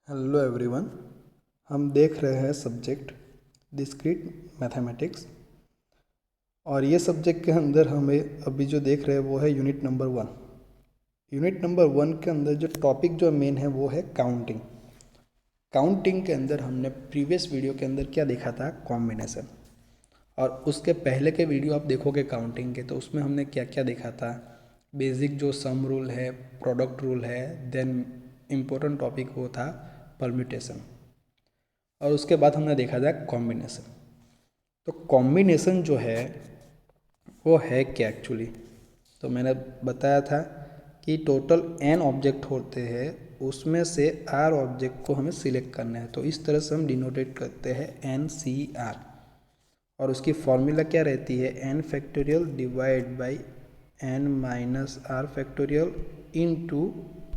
Hello everyone. हम देख रहे हैं सब्जेक्ट डिस्क्रीट मैथमेटिक्स और ये सब्जेक्ट के अंदर हमें अभी जो देख रहे हैं वो है यूनिट नंबर 1। यूनिट नंबर 1 के अंदर जो टॉपिक जो मेन है वो है काउंटिंग। काउंटिंग के अंदर हमने प्रीवियस वीडियो के अंदर क्या देखा था, कॉम्बिनेशन। और उसके पहले के वीडियो आप देखोगे काउंटिंग के तो उसमें हमने क्या क्या देखा था। बेसिक जो सम रूल है, प्रोडक्ट रूल है, देन इम्पोर्टेंट टॉपिक वो था परम्यूटेशन, और उसके बाद हमने देखा था कॉम्बिनेशन। तो कॉम्बिनेशन जो है वो है क्या एक्चुअली, तो मैंने बताया था कि टोटल n ऑब्जेक्ट होते हैं, उसमें से r ऑब्जेक्ट को हमें सिलेक्ट करना है। तो इस तरह से हम डिनोटेट करते हैं NCR, और उसकी फॉर्मूला क्या रहती है, n factorial divide by n minus r factorial into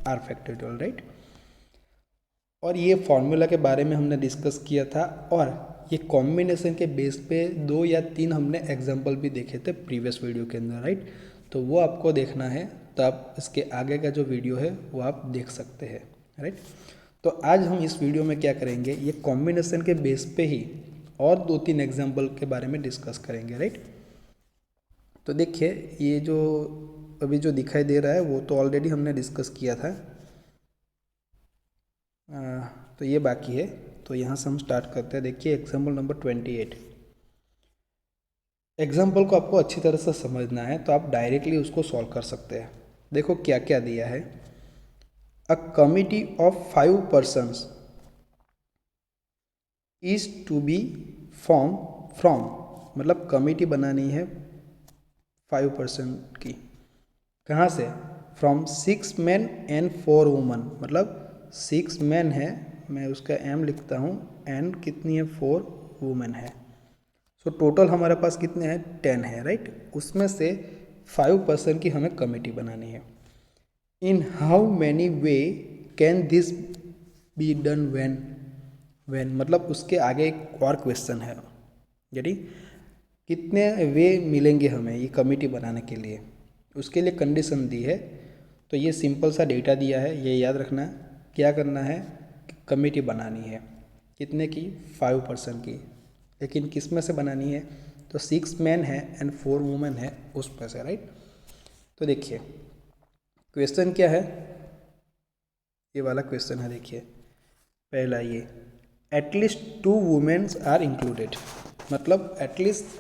r factorial, right. और ये फॉर्मूला के बारे में हमने डिस्कस किया था, और ये कॉम्बिनेशन के बेस पे 2 या 3 हमने एग्जांपल भी देखे थे प्रीवियस वीडियो के अंदर, राइट। तो वो आपको देखना है तो आप इसके आगे का जो वीडियो है वो आप देख सकते हैं, राइट। तो आज हम इस वीडियो में क्या करेंगे, ये कॉम्बिनेशन के बेस पे ही और 2-3 एग्जाम्पल के बारे में डिस्कस करेंगे, राइट। तो देखिए ये जो अभी जो दिखाई दे रहा है वो तो ऑलरेडी हमने डिस्कस किया था, तो ये बाकी है। तो यहाँ से हम स्टार्ट करते हैं। देखिए एग्जाम्पल नंबर 28। एग्जाम्पल को आपको अच्छी तरह से समझना है तो आप डायरेक्टली उसको सॉल्व कर सकते हैं। देखो क्या क्या दिया है। A committee of 5 persons is to be form from, मतलब कमिटी बनानी है 5% की। कहाँ से, फ्रॉम 6 men एंड 4 women, मतलब 6 men है, मैं उसका m लिखता हूँ, एंड कितनी है, 4 women है। सो टोटल हमारे पास कितने हैं, 10 है, राइट। उसमें से 5% की हमें कमेटी बनानी है। In how many way can this be done when, when मतलब उसके आगे एक और क्वेश्चन है, यानी कितने वे मिलेंगे हमें ये कमेटी बनाने के लिए, उसके लिए कंडीशन दी है। तो ये सिंपल सा डेटा दिया है, ये याद रखना। क्या करना है, कमेटी बनानी है कितने की, 5% की, लेकिन किस में से बनानी है, तो 6 men है एंड 4 women है उसमें से, राइट। तो देखिए क्वेश्चन क्या है, ये वाला क्वेश्चन है। देखिए पहला ये, एटलीस्ट 2 वुमेन्स आर इंक्लूडेड, मतलब एटलीस्ट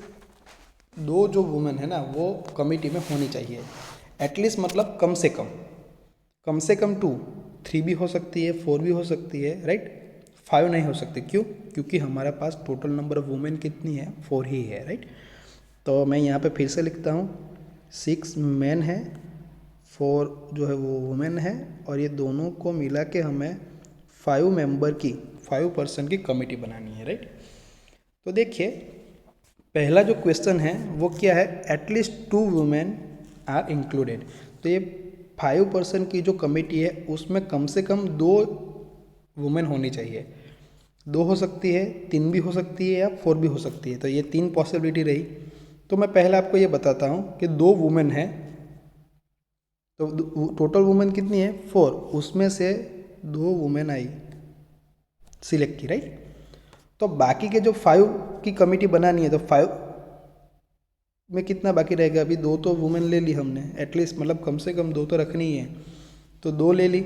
2 जो वुमेन है ना वो कमिटी में होनी चाहिए। एटलीस्ट मतलब कम से कम, कम से कम 2, 3 भी हो सकती है, 4 भी हो सकती है, राइट। 5 नहीं हो सकती, क्यों, क्योंकि हमारे पास टोटल नंबर ऑफ वुमेन कितनी है, 4 ही है, राइट। तो मैं यहाँ पे फिर से लिखता हूँ, 6 men है, 4 जो है वो वुमेन है, और ये दोनों को मिला के हमें 5 मेंबर की, 5% की कमेटी बनानी है, राइट। तो देखिए पहला जो क्वेश्चन है वो क्या है, एटलीस्ट 2 वुमेन आर इंक्लूडेड। तो ये 5% की जो कमेटी है उसमें कम से कम 2 वुमेन होनी चाहिए। 2 हो सकती है, 3 भी हो सकती है, या 4 भी हो सकती है। तो ये 3 पॉसिबिलिटी रही। तो मैं पहले आपको ये बताता हूँ कि 2 वुमेन है, तो टोटल वुमेन कितनी है, 4, उसमें से 2 वुमेन आई सिलेक्ट की, राइट। तो बाकी के जो 5 की कमेटी बनानी है, तो 5 में कितना बाकी रहेगा, अभी 2 तो वुमेन ले ली हमने, एटलीस्ट मतलब कम से कम 2 तो रखनी ही है, तो 2 ले ली।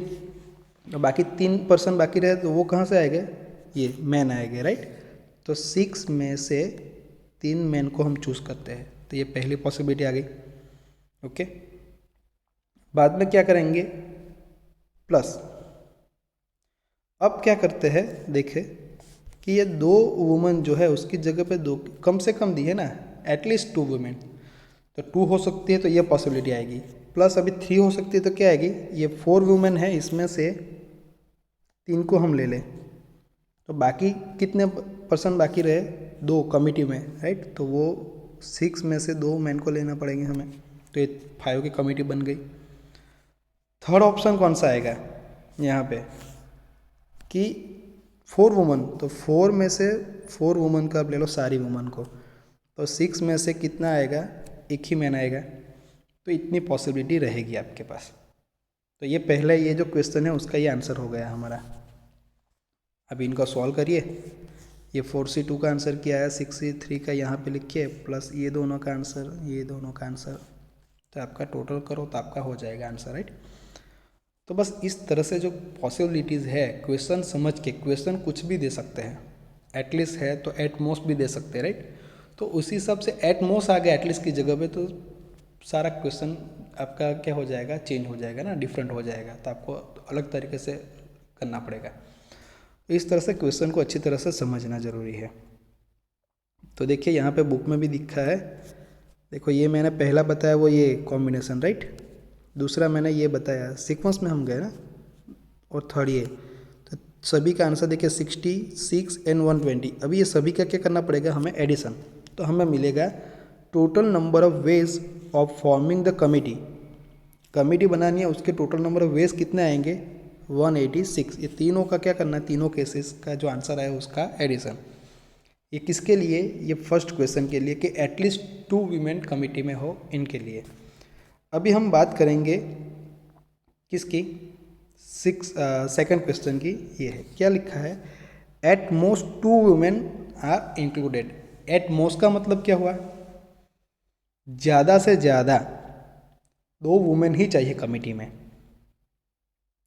तो बाकी 3% बाकी रहे, तो वो कहाँ से आएगा, ये मैन आएगा, राइट। तो 6 में से 3 मैन को हम चूज़ करते हैं, तो ये पहली पॉसिबिलिटी आ गई, ओके। बाद में क्या करेंगे, प्लस। अब क्या करते हैं, देखें कि ये 2 वुमेन जो है उसकी जगह पे 2 कम से कम दी है ना, एटलीस्ट 2 वुमेन, तो 2 हो सकती है, तो ये पॉसिबिलिटी आएगी। प्लस अभी 3 हो सकती है, तो क्या आएगी, ये 4 वुमेन है, इसमें से 3 को हम ले लें, तो बाकी कितने % बाकी रहे, 2 कमिटी में, राइट। तो वो 6 में से 2 मैन को लेना पड़ेंगे हमें, तो ये 5 की कमिटी बन गई। थर्ड ऑप्शन कौन सा आएगा यहाँ पे, कि 4 वुमन, तो 4 में से 4 वुमन का आप ले लो सारी वुमन को, तो 6 में से कितना आएगा, एक ही मैन आएगा। तो इतनी पॉसिबिलिटी रहेगी आपके पास। तो ये पहला ये जो क्वेश्चन है उसका ये आंसर हो गया हमारा। अभी इनको सॉल्व करिए। ये 4C2 का आंसर क्या है, 6C3 का यहाँ पे लिखिए, प्लस ये दोनों का आंसर, ये दोनों का आंसर, तो आपका टोटल करो तो आपका हो जाएगा आंसर, राइट। तो बस इस तरह से जो पॉसिबिलिटीज़ है, क्वेश्चन समझ के, क्वेश्चन कुछ भी दे सकते हैं, एटलीस्ट है तो एट मोस्ट भी दे सकते हैं, राइट। तो उसी हिसाब से एट मोस्ट आ गया एटलीस्ट की जगह पे, तो सारा क्वेश्चन आपका क्या हो जाएगा, चेंज हो जाएगा ना, डिफरेंट हो जाएगा, तो आपको अलग तरीके से करना पड़ेगा। इस तरह से क्वेश्चन को अच्छी तरह से समझना ज़रूरी है। तो देखिए यहाँ पे बुक में भी दिखा है, देखो ये मैंने पहला बताया वो ये कॉम्बिनेशन, राइट। दूसरा मैंने ये बताया, सीक्वेंस में हम गए ना, और थर्ड ये, तो सभी का आंसर देखिए 66 एंड 120। अभी ये सभी का क्या करना पड़ेगा हमें, एडिशन। तो हमें मिलेगा total number of ways of forming the committee. Committee बनानी है, उसके टोटल नंबर ऑफ वेज कितने आएंगे, 186। ये तीनों का क्या करना है, तीनों केसेस का जो आंसर है उसका एडिशन। ये किसके लिए, ये फर्स्ट क्वेश्चन के लिए कि एटलीस्ट 2 वीमेन कमिटी में हो, इनके लिए। अभी हम बात करेंगे किसकी, सेकंड क्वेश्चन की। ये है, क्या लिखा है, at most 2 women are included. At most का मतलब क्या हुआ, ज़्यादा से ज़्यादा 2 वुमेन ही चाहिए कमिटी में।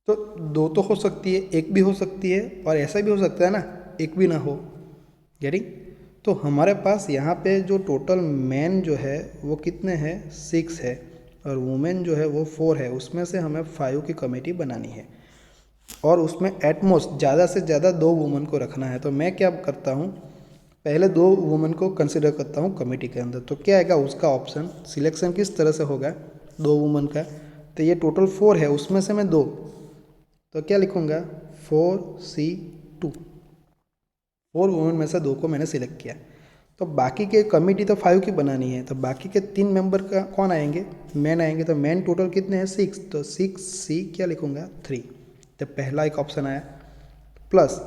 तो 2 तो हो सकती है, एक भी हो सकती है, और ऐसा भी हो सकता है ना एक भी ना हो, गेटिंग। तो हमारे पास यहाँ पे जो टोटल मैन जो है वो कितने हैं, 6 है, और वुमेन जो है वो 4 है। उसमें से हमें 5 की कमेटी बनानी है, और उसमें एटमोस्ट ज़्यादा से ज़्यादा 2 वुमेन को रखना है। तो मैं क्या करता हूँ, पहले 2 वुमेन को कंसिडर करता हूँ कमेटी के अंदर। तो क्या आएगा उसका ऑप्शन, सिलेक्शन किस तरह से होगा 2 वुमेन का, तो ये टोटल 4 है, उसमें से मैं 2, तो क्या लिखूँगा 4C2। 4 वुमेन में से 2 को मैंने सिलेक्ट किया। तो बाकी के कमिटी तो 5 की बनानी है, तो बाकी के 3 मेंबर का कौन आएंगे, मैन आएंगे। तो मैन टोटल कितने हैं, 6, तो 6C क्या लिखूँगा 3। तो पहला एक ऑप्शन आया, प्लस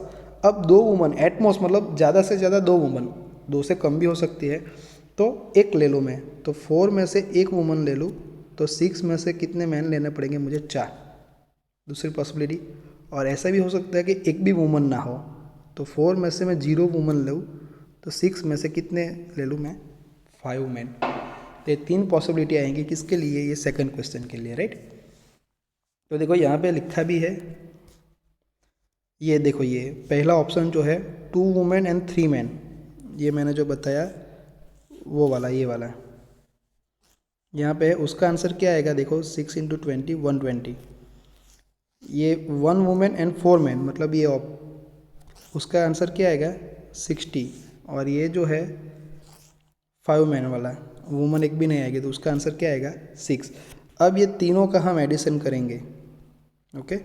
अब 2 वुमन एटमोस्ट, मतलब ज़्यादा से ज़्यादा 2 वुमन, 2 से कम भी हो सकती है, तो एक ले लूँ मैं। तो 4 में से एक वुमन ले लूँ, तो 6 में से कितने मैन लेने पड़ेंगे मुझे, 4, दूसरी पॉसिबिलिटी। और ऐसा भी हो सकता है कि एक भी वुमन ना हो, तो 4 में से मैं 0 वुमन लूँ, तो 6 में से कितने ले लूँ मैं, 5 मैन। तो ये 3 पॉसिबिलिटी आएंगी किसके लिए, ये सेकंड क्वेश्चन के लिए, राइट। तो देखो यहाँ पे लिखा भी है, ये देखो ये पहला ऑप्शन जो है 2 वुमेन एंड 3 मैन, ये मैंने जो बताया वो वाला, ये वाला यहाँ पे है। उसका आंसर क्या आएगा, देखो 6 × 20 120। ये 1 वुमेन एंड 4 मैन, मतलब ये उसका आंसर क्या आएगा 60। और ये जो है 5 मैन वाला, वुमन एक भी नहीं आएगी, तो उसका आंसर क्या आएगा 6। अब ये तीनों का हम एडिशन करेंगे, ओके।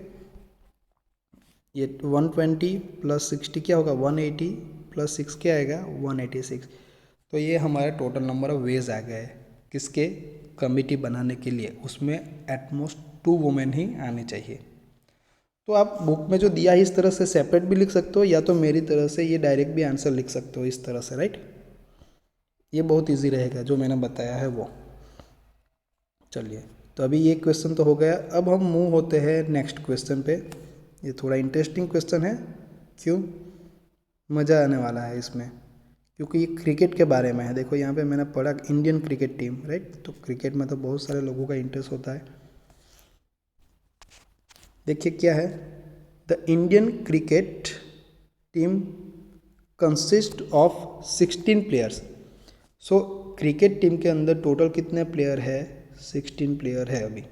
ये 120 + 60 क्या होगा, 180 + 6 क्या आएगा 186। तो ये हमारा टोटल नंबर ऑफ वेज आ गए किसके, कमिटी बनाने के लिए। उसमें एटमोस्ट 2 वुमेन ही आने चाहिए। तो आप बुक में जो दिया है इस तरह से सेपरेट भी लिख सकते हो, या तो मेरी तरह से ये डायरेक्ट भी आंसर लिख सकते हो इस तरह से, राइट। ये बहुत इजी रहेगा जो मैंने बताया है वो। चलिए, तो अभी ये क्वेश्चन तो हो गया। अब हम मूव होते हैं नेक्स्ट क्वेश्चन पे। ये थोड़ा इंटरेस्टिंग क्वेश्चन है, क्यों, मज़ा आने वाला है इसमें, क्योंकि ये क्रिकेट के बारे में है। देखो यहाँ पे मैंने पढ़ा इंडियन क्रिकेट टीम, राइट। तो क्रिकेट में तो बहुत सारे लोगों का इंटरेस्ट होता है। देखिए क्या है, the Indian cricket team consist of 16 players. So cricket team के अंदर टोटल कितने प्लेयर है, 16 प्लेयर है अभी।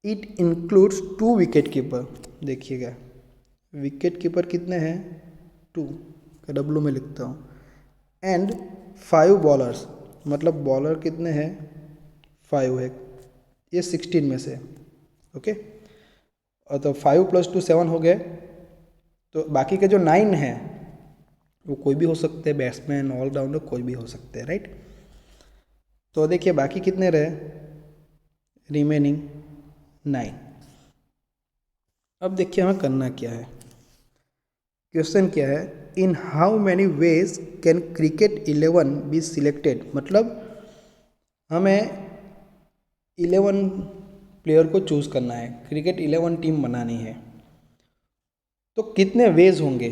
इट इंक्लूड्स 2 विकेट कीपर, देखिएगा विकेट कीपर कितने हैं 2, का डब्लू में लिखता हूँ, एंड 5 बॉलर्स, मतलब बॉलर कितने हैं 5 है, ये 16 में से, ओके। और तो 5 + 2 7 हो गए। तो बाकी के जो 9 हैं वो कोई भी हो सकते हैं, बैट्समैन, ऑलराउंडर, कोई भी हो सकते हैं, राइट। तो देखिए बाकी कितने रहे, रिमेनिंग 9। अब देखिए हमें करना क्या है, क्वेश्चन क्या है, in how many ways can cricket 11 be selected. मतलब हमें 11 प्लेयर को चूज़ करना है, क्रिकेट 11 टीम बनानी है। तो कितने वेज होंगे?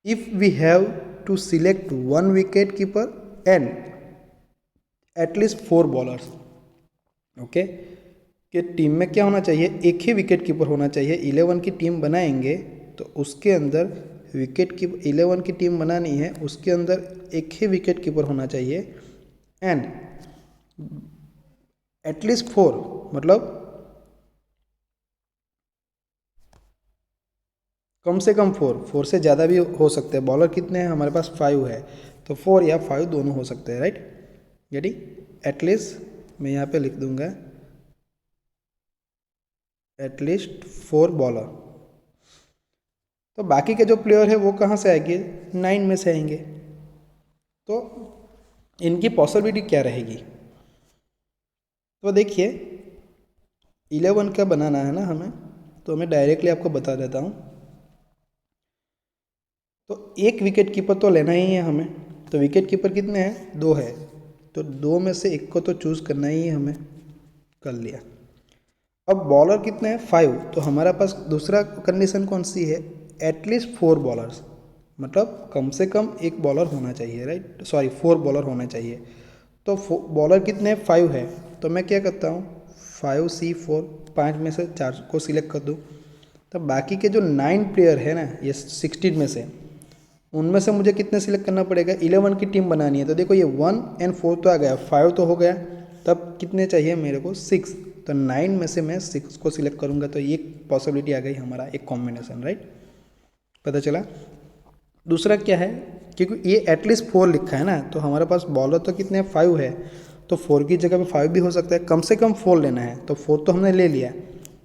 If we have to select one wicket keeper and at least 4 bowlers, okay, कि टीम में क्या होना चाहिए, एक ही विकेट कीपर होना चाहिए। 11 की टीम बनाएंगे तो उसके अंदर विकेट कीपर 11 की टीम बनानी है, उसके अंदर एक ही विकेट कीपर होना चाहिए एंड एटलीस्ट 4, मतलब कम से कम 4 से ज़्यादा भी हो सकते हैं। बॉलर कितने हैं हमारे पास? 5 है, तो 4 या 5 दोनों हो सकते हैं, राइट। यदि एटलीस्ट मैं यहाँ पे लिख दूंगा एटलीस्ट 4 बॉलर। तो बाकी के जो प्लेयर है वो कहाँ से आएंगे? 9 में से आएंगे। तो इनकी पॉसिबिलिटी क्या रहेगी? तो देखिए 11 का बनाना है ना हमें, तो मैं डायरेक्टली आपको बता देता हूँ। तो एक विकेट कीपर तो लेना ही है हमें। तो विकेट कीपर कितने हैं? 2 है, तो 2 में से एक को तो चूज़ करना ही है हमें, कर लिया। अब बॉलर कितने हैं? 5, तो हमारा पास दूसरा कंडीशन कौन सी है? एटलीस्ट 4 बॉलर्स, मतलब कम से कम एक बॉलर होना चाहिए, राइट, सॉरी 4 बॉलर होना चाहिए। तो बॉलर कितने हैं? 5 है, तो मैं क्या करता हूँ 5C4, 5 में से 4 को सिलेक्ट कर दूँ। तो बाकी के जो 9 प्लेयर है ना, ये 16 में से, उनमें से मुझे कितने सिलेक्ट करना पड़ेगा? 11 की टीम बनानी है। तो देखो ये 1 और 4 तो आ गया, 5 तो हो गया, तब कितने चाहिए मेरे को? 6। तो 9 में से मैं 6 को सिलेक्ट करूँगा, तो ये पॉसिबिलिटी आ गई हमारा, एक कॉम्बिनेशन, राइट, पता चला। दूसरा क्या है, क्योंकि ये एटलीस्ट 4 लिखा है ना, तो हमारे पास बॉलर तो कितने 5 है, तो 4 की जगह पे 5 भी हो सकता है, कम से कम 4 लेना है। तो 4 तो हमने ले लिया,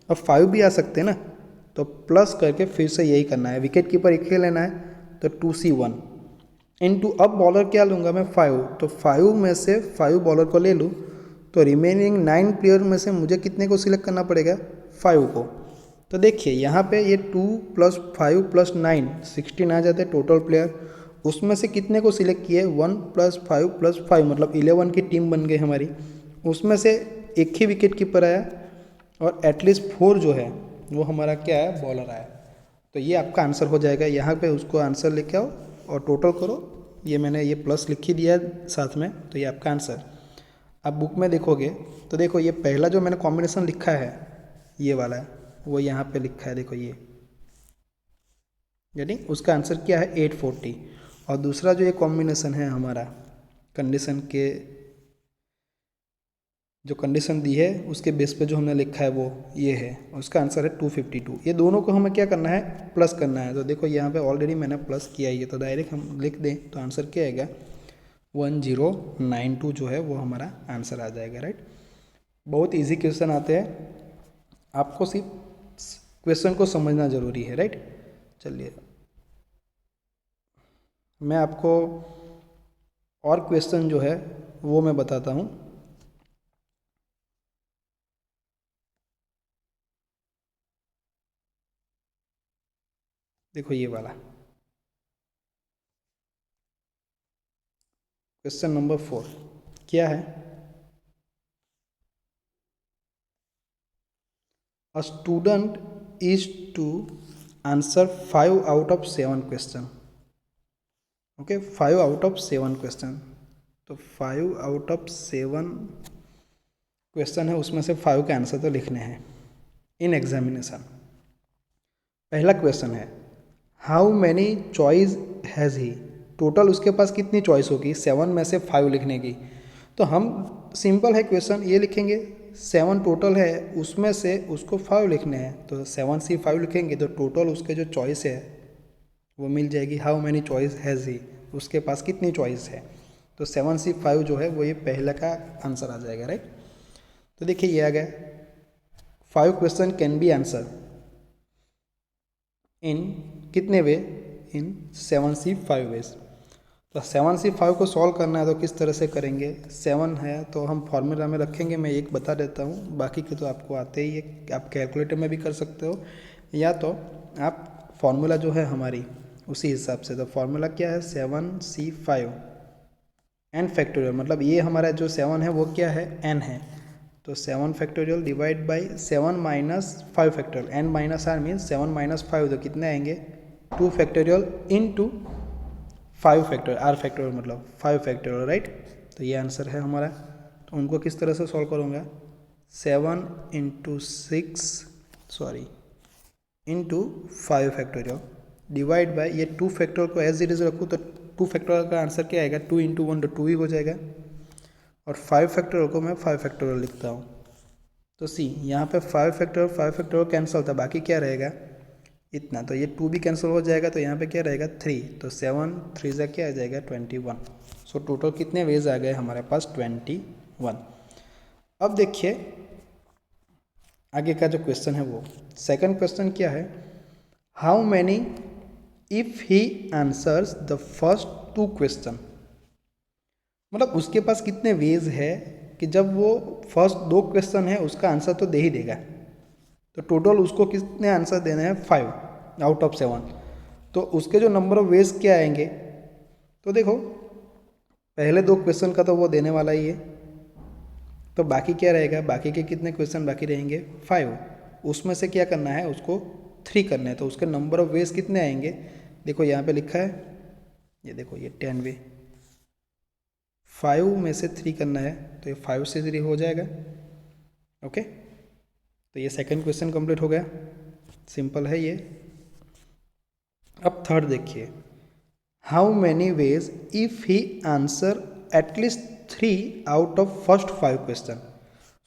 अब 5 भी आ सकते हैं ना, तो प्लस करके फिर से यही करना है। विकेट कीपर एक ही लेना है, तो 2C1 इनटू, अब बॉलर क्या लूँगा मैं? 5, तो 5 में से 5 बॉलर को ले लूँ, तो रिमेनिंग 9 प्लेयर में से मुझे कितने को सिलेक्ट करना पड़ेगा? 5 को। तो देखिए यहाँ पे ये 2 + 5 + 9 16 आ जाते हैं टोटल प्लेयर। उसमें से कितने को सिलेक्ट किए? 1 + 5 + 5, मतलब 11 की टीम बन गई हमारी। उसमें से एक ही विकेट कीपर आया और एटलीस्ट 4 जो है वो हमारा क्या है? बॉलर आया। तो ये आपका आंसर हो जाएगा। यहाँ पे उसको आंसर लेके आओ और टोटल करो। ये मैंने ये प्लस लिख ही दिया साथ में, तो ये आपका आंसर। आप बुक में देखोगे तो देखो ये पहला जो मैंने कॉम्बिनेशन लिखा है, ये वाला है, वो यहाँ पे लिखा है, देखो ये, यानी उसका आंसर क्या है? 840। और दूसरा जो ये कॉम्बिनेशन है हमारा, कंडीशन के जो कंडीशन दी है उसके बेस पे जो हमने लिखा है वो ये है, उसका आंसर है 252। ये दोनों को हमें क्या करना है? प्लस करना है। तो देखो यहाँ पे ऑलरेडी मैंने प्लस किया ही है, तो डायरेक्ट हम लिख दें तो आंसर क्या आएगा? 1092 जो है वो हमारा आंसर आ जाएगा, राइट। बहुत इजी क्वेश्चन आते हैं, आपको सिर्फ क्वेश्चन को समझना ज़रूरी है, राइट। चलिए मैं आपको और क्वेश्चन जो है वो मैं बताता हूँ। देखो ये वाला क्वेश्चन नंबर 4 क्या है? A student is to answer 5 out of 7 question. Okay, 5 out of 7 question. तो 5 out of 7 क्वेश्चन है, उसमें से 5 के आंसर तो लिखने हैं इन एग्जामिनेशन। पहला क्वेश्चन है how many choice has he. Total उसके पास कितनी चॉइस होगी 7 में से 5 लिखने की? तो हम सिंपल है क्वेश्चन, ये लिखेंगे 7 टोटल है, उसमें से उसको 5 लिखने हैं, तो 7C5 लिखेंगे, तो टोटल उसके जो चॉइस है वो मिल जाएगी। How many choice has he, उसके पास कितनी चॉइस है, तो 7C5 जो है वो ये पहला का आंसर आ जाएगा, राइट। तो देखिए ये आ गया 5 question can be answer in कितने वे? इन 7C5 वेज। तो 7C5 को सॉल्व करना है तो किस तरह से करेंगे? 7 है तो हम फॉर्मूला में रखेंगे, मैं एक बता देता हूँ, बाकी के तो आपको आते ही है, आप कैलकुलेटर में भी कर सकते हो या तो आप फॉर्मूला जो है हमारी उसी हिसाब से। तो फॉर्मूला क्या है? 7C5 n फैक्टोरियल, मतलब ये हमारा जो 7 है वो क्या है? n है, तो 7 factorial divide by 7 minus 5 factorial, n minus R means 7 minus 5, तो कितने आएंगे 2 factorial into 5 factorial, R factorial मतलब 5 फैक्टोरियल, राइट। तो ये आंसर है हमारा। तो उनको किस तरह से सॉल्व करूँगा, 7 into 6 sorry into 5 factorial divide by ये 2 फैक्टोरियल को एज इट इज रखूँ तो 2 फैक्टोरियल का आंसर क्या आएगा, 2 इंटू 1 तो 2 ही हो जाएगा, और 5 फैक्टोरियल को मैं 5 फैक्टोरियल लिखता हूँ। तो सी यहाँ पे 5 फैक्टोरियल कैंसिल होता है, बाकी क्या रहेगा इतना, तो ये 2 भी कैंसिल हो जाएगा, तो यहाँ पे क्या रहेगा 3, तो 7 3 जा क्या आ जाएगा 21। सो टोटल कितने वेज आ गए हमारे पास 21। अब देखिए आगे का जो क्वेश्चन है वो सेकंड क्वेश्चन क्या है, how many if he answers the first 2 question, मतलब उसके पास कितने वेज है कि जब वो फर्स्ट 2 क्वेश्चन है उसका आंसर तो दे ही देगा, तो टोटल उसको कितने आंसर देने हैं 5 आउट ऑफ 7, तो उसके जो नंबर ऑफ वेज क्या आएंगे, तो देखो पहले 2 क्वेश्चन का तो वो देने वाला ही है, तो बाकी क्या रहेगा, बाकी के कितने क्वेश्चन बाकी रहेंगे 5, उसमें से क्या करना है उसको 3 करना है, तो उसके नंबर ऑफ वेज कितने आएंगे, देखो यहाँ पे लिखा है, ये देखो ये 10 वे, 5 में से 3 करना है, तो ये 5 से 3 हो जाएगा। ओके, तो ये सेकंड क्वेश्चन कंप्लीट हो गया, सिंपल है ये। अब थर्ड देखिए, how many ways if he answer at least 3 out of first 5 question,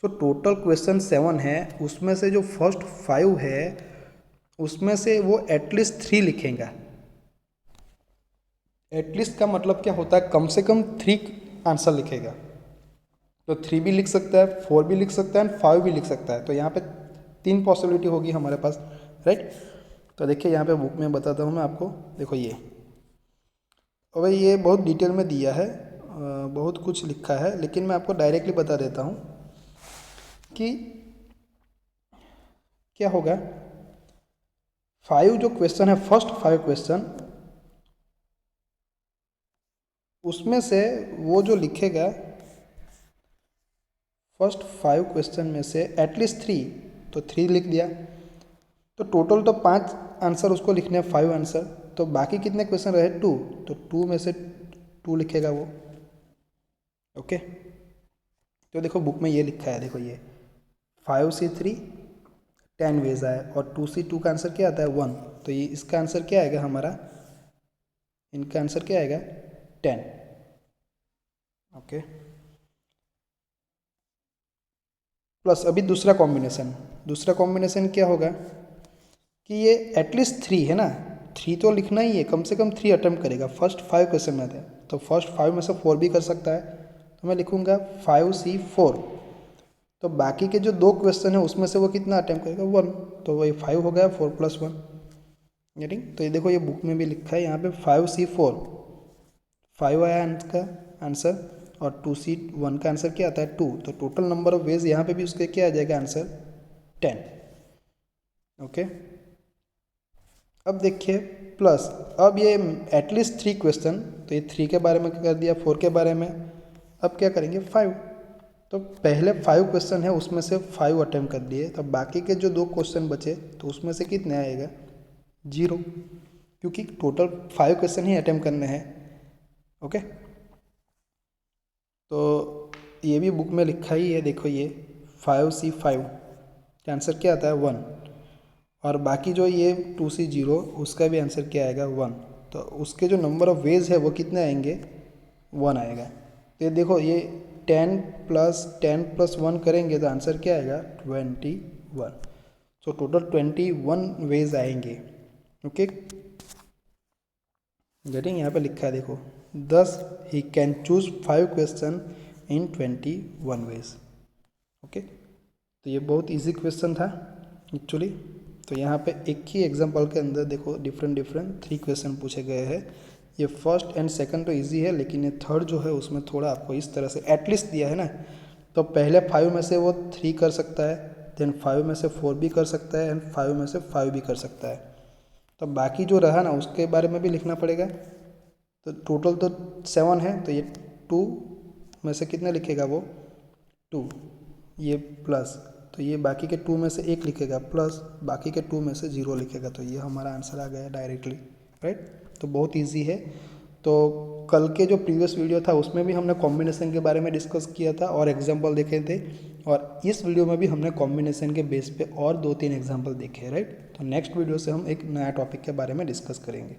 so total question 7 है, उसमें से जो फर्स्ट 5 है उसमें से वो एटलीस्ट 3 लिखेगा। एटलीस्ट का मतलब क्या होता है, कम से कम 3 आंसर लिखेगा, तो 3 भी लिख सकता है, 4 भी लिख सकता है एंड 5 भी लिख सकता है, तो यहाँ पे 3 पॉसिबिलिटी होगी हमारे पास, राइट। तो देखिए यहाँ पे बुक में बताता हूँ मैं आपको, देखो ये, और भाई ये बहुत डिटेल में दिया है, बहुत कुछ लिखा है, लेकिन मैं आपको डायरेक्टली बता देता हूँ कि क्या होगा। 5 जो क्वेश्चन है, फर्स्ट 5 क्वेश्चन, उसमें से वो जो लिखेगा फर्स्ट 5 क्वेश्चन में से एटलीस्ट 3, तो 3 लिख दिया, तो टोटल तो 5 आंसर उसको लिखने हैं, 5 आंसर, तो बाकी कितने क्वेश्चन रहे 2, तो 2 में से 2 लिखेगा वो। ओके, तो देखो बुक में ये लिखा है, देखो ये 5C3 10 वेज आए, और 2C2 का आंसर क्या आता है 1, तो ये इसका आंसर क्या आएगा हमारा, इनका आंसर क्या आएगा 10। ओके, प्लस अभी दूसरा कॉम्बिनेशन क्या होगा कि ये एटलीस्ट 3 है ना, 3 तो लिखना ही है, कम से कम 3 अटेम्प्ट करेगा, फर्स्ट 5 क्वेश्चन में थे, तो फर्स्ट 5 में से 4 भी कर सकता है, तो मैं लिखूँगा 5C4, तो बाकी के जो 2 क्वेश्चन है उसमें से वो कितना अटेम्प्ट करेगा 1, तो वही 5 हो गया, 4 + 1, गेटिंग। तो ये देखो ये बुक में भी लिखा है यहाँ पे 5C4, 5 आया इसका आंसर, और 2C1 का आंसर क्या आता है 2, तो टोटल नंबर ऑफ वेज यहाँ पे भी उसके क्या आ जाएगा आंसर 10। ओके, अब देखिए प्लस, अब ये एटलीस्ट 3 क्वेश्चन, तो ये 3 के बारे में कर दिया, 4 के बारे में, अब क्या करेंगे 5, तो पहले 5 क्वेश्चन है उसमें से 5 अटेम्प्ट कर दिए, तो बाकी के जो 2 क्वेश्चन बचे तो उसमें से कितने आएगा 0, क्योंकि टोटल 5 क्वेश्चन ही अटेम्प्ट करने हैं। ओके, तो ये भी बुक में लिखा ही है, देखो ये 5C5 का आंसर क्या आता है 1, और बाकी जो ये 2C0 उसका भी आंसर क्या आएगा 1, तो उसके जो नंबर ऑफ वेज है वो कितने आएंगे 1 आएगा। तो ये देखो ये 10 + 1 करेंगे तो आंसर क्या आएगा 21, सो टोटल 21 वेज आएंगे। ओके, गेटिंग, यहाँ पे लिखा है देखो, thus he can choose 5 question in 21 ways. Okay, तो ये बहुत इजी क्वेश्चन था एक्चुअली, तो यहाँ पे एक ही एग्जांपल के अंदर देखो डिफरेंट 3 क्वेश्चन पूछे गए हैं। ये फर्स्ट एंड सेकंड तो इजी है, लेकिन ये थर्ड जो है उसमें थोड़ा आपको इस तरह से एटलीस्ट दिया है ना, तो पहले 5 में से वो 3 कर सकता है, देन 5 में से 4 भी कर सकता है, एंड 5 में से 5 भी कर सकता है, तो बाकी जो रहा ना उसके बारे में भी लिखना पड़ेगा। तो टोटल तो 7 है, तो ये 2 में से कितने लिखेगा वो 2, ये प्लस, तो ये बाकी के 2 में से 1 लिखेगा प्लस, बाकी के 2 में से 0 लिखेगा, तो ये हमारा आंसर आ गया डायरेक्टली, राइट। तो बहुत इजी है। तो कल के जो प्रीवियस वीडियो था उसमें भी हमने कॉम्बिनेशन के बारे में डिस्कस किया था और एग्जांपल देखे थे, और इस वीडियो में भी हमने कॉम्बिनेशन के बेस पे और 2-3 एग्जांपल देखे, राइट। तो नेक्स्ट वीडियो से हम एक नया टॉपिक के बारे में डिस्कस करेंगे।